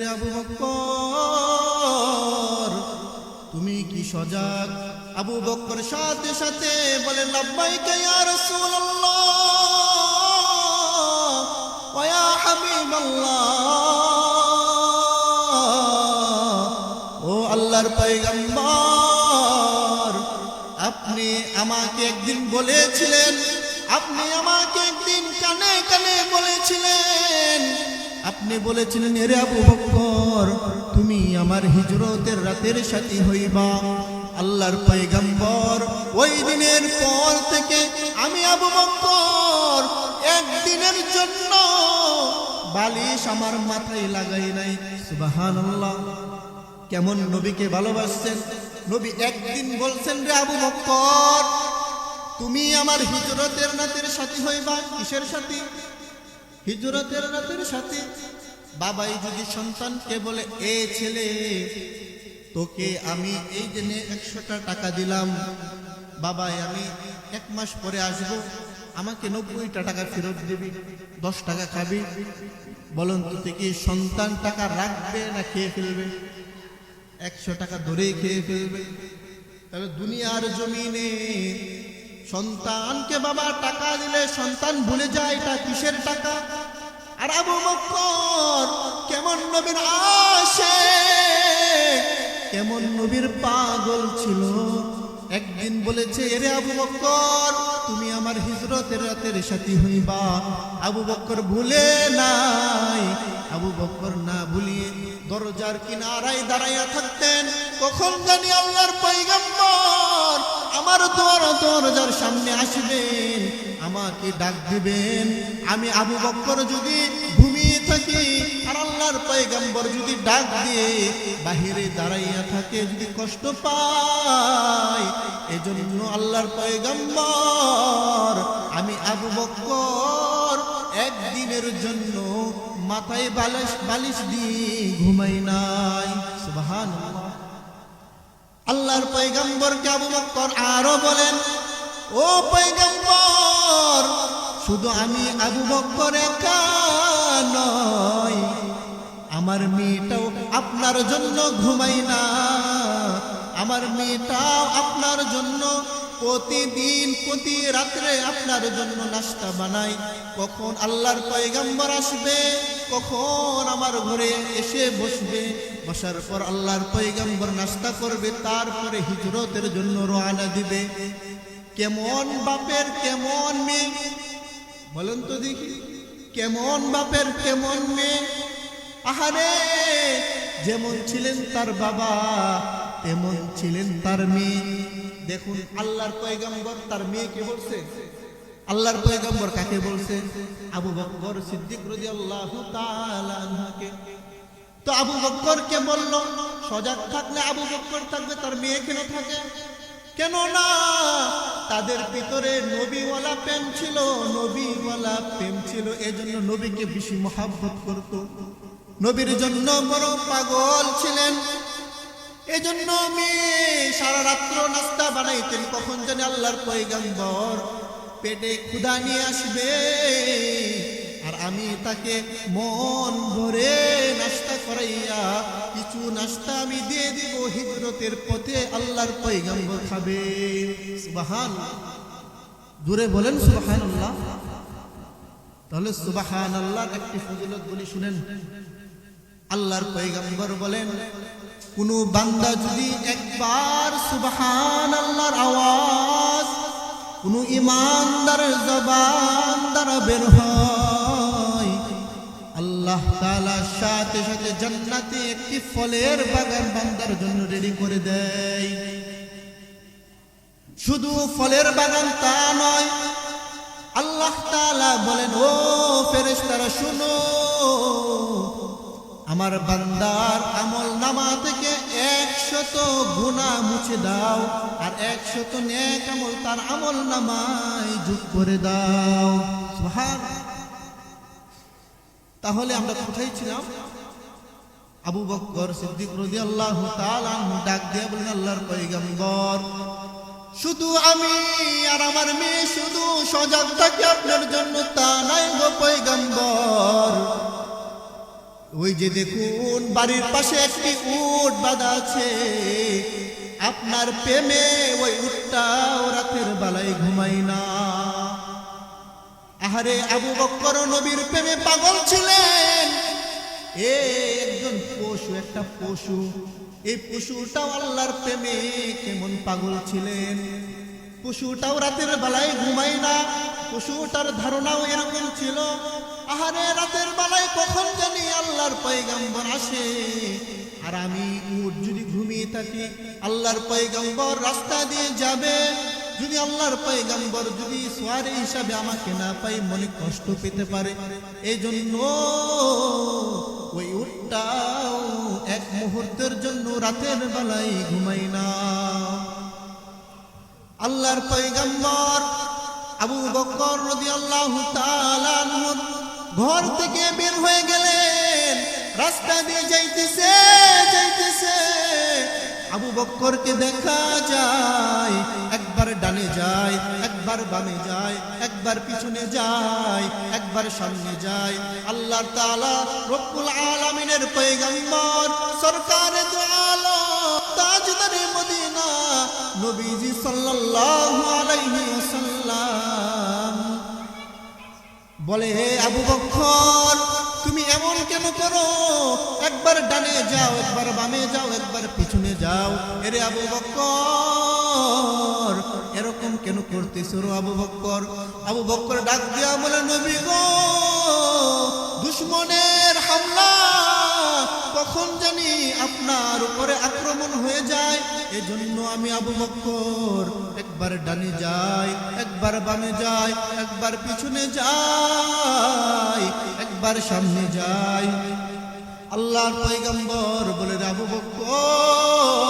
রে আবু বকর, তুমি কি সজাগ? আবু বকর সাথে সাথে বলে, লাব্বাইকা ইয়া রাসূলুল্লাহ ওয়া ইয়া হাবিবাল্লাহ, ও আল্লাহর পয়গম্বর, আপনি আমাকে একদিন বলেছিলেন, আপনি আমাকে একদিন কানে কানে বলেছিলেন, আপনি বলেছিলেন, হে আবু বকর, তুমি আমার হিজরতের রাতের সাথী হইবা। আল্লাহর পয়গম্বর ওই দিনের পর থেকে আমি আবু বকর একদিনের জন্য বালিশ আমার মাথায় লাগাই নাই। সুবহানাল্লাহ, কেমন নবীকে ভালোবাসছেন। নবী একদিন বলছেন, রে আবু বকর, তুমি আমার হিজরতের রাতের সাথী হইবা। কিসের সাথী? হিজরতের রাতের সাথী। বাবাই যদি সন্তানকে বলে, এ ছেলে, তোকে আমি এই জন্য 100টা টাকা দিলাম, বাবাই আমি 1 মাস পরে আসবো, আমাকে 90টা টাকা ফেরত দিবি, 10 টাকা খাবি। বলুন তো কি সন্তান টাকা রাখবে না খেয়ে ফেলবে? 100 টাকা ধরেই খেয়ে ফেলবে। তাহলে দুনিয়ার জমিনে সন্তানকে বাবা টাকা দিলে সন্তান ভুলে যায় এটা কিসের টাকা। আর আবু বকর কেমন নবীর আশিক, কেমন নবীর পাগল ছিল। একদিন বলেছে, এরে আবু বকর, তুমি আমার হিজরতের রাতের সাথী হইবা। আবু বকর ভুলে নাই। আবু বকর না ভুলিয়ে দরজার কিনারায় দাঁড়াইয়া থাকতেন। কখন জানি আল্লাহর পয়গম্বর আমার দরজার সামনে আসবেন, আমাকে ডাক দিবেন। আমি আবু বকর যদি ঘুমিয়ে থাকি আর আল্লাহর পয়গম্বর যদি ডাক দিয়ে বাহিরে দাঁড়াইয়া থাকে, যদি কষ্ট পায়, এজন্য আল্লাহর পয়গম্বর আমি আবু বকর একদিনের জন্য মাথায় বালিশ দিয়ে ঘুমাই নাই। সুবহানাল্লাহ। আল্লাহর পয়গম্বরকে আবু বকর আরো বলেন, ও পয়গম্বর, শুধু আমি আবু বকর একা নয়, আমার মেয়েটাও আপনার জন্য ঘুমাই না, আমার মেয়েটাও আপনার জন্য প্রতিদিন প্রতি রাত্রে আপনার জন্য নাস্তা বানাই। কখন আল্লাহর পয়গম্বর আসবে, কখন আমার ঘরে এসে বসবে, বসার পর আল্লাহর পয়গম্বর নাস্তা করবে, তারপরে হিজরতের জন্য রওনা দিবে। কেমন বাপের কেমন মেয়ে, বলেন তো দেখি, কেমন বাপের কেমন মেয়ে। আহারে, যেমন ছিলেন তার বাবা তেমন ছিলেন তার মেয়ে। দেখুন আল্লাহর পয়গম্বর তার মেয়েকে বলছে, আল্লাহর পয়গম্বর কাকে বলছে? আবু বকর সিদ্দিক রাদিয়াল্লাহু তাআলা আনহুকে। তো আবু বকরকে বলল, সজাগ থাকলে আবু বকর থাকবে, তার মেয়ে কেন থাকে? কেন না, তাদের ভিতরে নবীওয়ালা প্রেম ছিল, নবীওয়ালা প্রেম ছিল, এজন্য নবীকে বেশি মহব্বত করত, নবীর জন্য বড় পাগল ছিলেন। এজন্য মেয়ে সারা রাত্র নাস্তা বানাইতেন। কখন জানি আল্লাহর পয়গম্বর পেটে ক্ষুধা নিয়ে আসবে, আর আমি তাকে মন ভরে নাস্তা করাইয়া কিছু নাস্তা আমি দিয়ে দিব, হিজরতের পথে আল্লাহর পয়গম্বর খাবে। সুবহানাল্লাহ, জোরে বলেন সুবহানাল্লাহ। তাহলে সুবহানাল্লাহর একটি ফজিলত বলি শুনেন। আল্লাহর পয়গম্বর বলেন, কোন বান্দা যদি একবার সুবহানাল্লাহর আওয়াজ কোন ইমানদারের জবান দ্বারা বের হয়, আল্লাহ তাআলা সাথে সাথে জান্নাতে একটি ফলের বাগান বান্দার জন্য রেডি করে দেয়। শুধু ফলের বাগান তা নয়, আল্লাহ তাআলা বলেন, ও ফেরেশতারা শুনো, আমার বান্দার আমল নামা থেকে 100 গুনাহ মুছে দাও, আর 100 নেক আমল তার আমল নামায় যোগ করে দাও। সুবহানাল্লাহ। তাহলে আমরা কোথায় ছিলাম? আবু বকর সিদ্দিক রাদিয়াল্লাহু তাআলা আনহু ডাক দিয়ে বলেন, আল্লাহর পয়গম্বর, শুধু আমি আর আমার মেয়ে শুধু সজাগ থাকি আপনার জন্য, তা নাই গো পয়গম্বর। ওই যে দেখুন বাড়ির পাশে একটি উট বাঁধা আছে, আপনার প্রেমে ওই উটটাও রাতের বেলায় ঘুমায় না। আহারে আবু বকর নবীর প্রেমে পাগল ছিলেন। একজন পশু, একটা পশু, এই পশুটাও আল্লাহর প্রেমে কেমন পাগল ছিলেন। পশুটাও রাতের বেলায় ঘুমায় না, পশুটার ধারণাও এরকম ছিল, আহারে রাতের বেলায় কখন জানি আল্লাহর পয়গম্বর আসে, আর আমি উট যদি ঘুমিয়ে থাকি, আল্লাহর পয়গম্বর রাস্তা দিয়ে যাবে, যদি আল্লাহর পয়গম্বর যদি সোয়ারি হিসাবে আমাকে না পাই মনে কষ্ট পেতে পারে। এই জন্য ওই উটটাও এক মুহূর্তের জন্য রাতের বেলায় ঘুমাই না। আল্লাহর পয়গম্বর আবু বকর রাদিয়াল্লাহু তাআলা আনহু ঘর থেকে বের হয়ে গেলেন, রাস্তা দিয়ে যাইতেছে যাইতেছে আবু বকরকে দেখা যায়, একবার ডানে যায়, একবার বামে যায়, একবার পিছনে যায়, একবার সামনে যায়। আল্লাহ তাআলা রব্বুল আলামিনের পয়গম্বর সরকারে দু আলম তাজদারে মদিনা নবীজি সাল্লাল্লাহু আলাইহি ওয়াসাল্লাম বলে, হে আবু বকর তুমি এমন কেন করো? একবার ডানে যাও, একবার বামে যাও, একবার পিছনে যাও। এরে আবু বকর এরকম কেন করতেছ আবু বকর? আবু বকর ডাক দিয়া বলে, নবী গো, দুশমনের হামলা কখন জানি আপনার উপরে আক্রমণ হয়ে যায়, এজন্য আমি আবু বকর একবার ডানে যাই, একবার বামে যাই, একবার পিছনে যাই, একবার সামনে যাই। আল্লাহর পয়গম্বর বলে,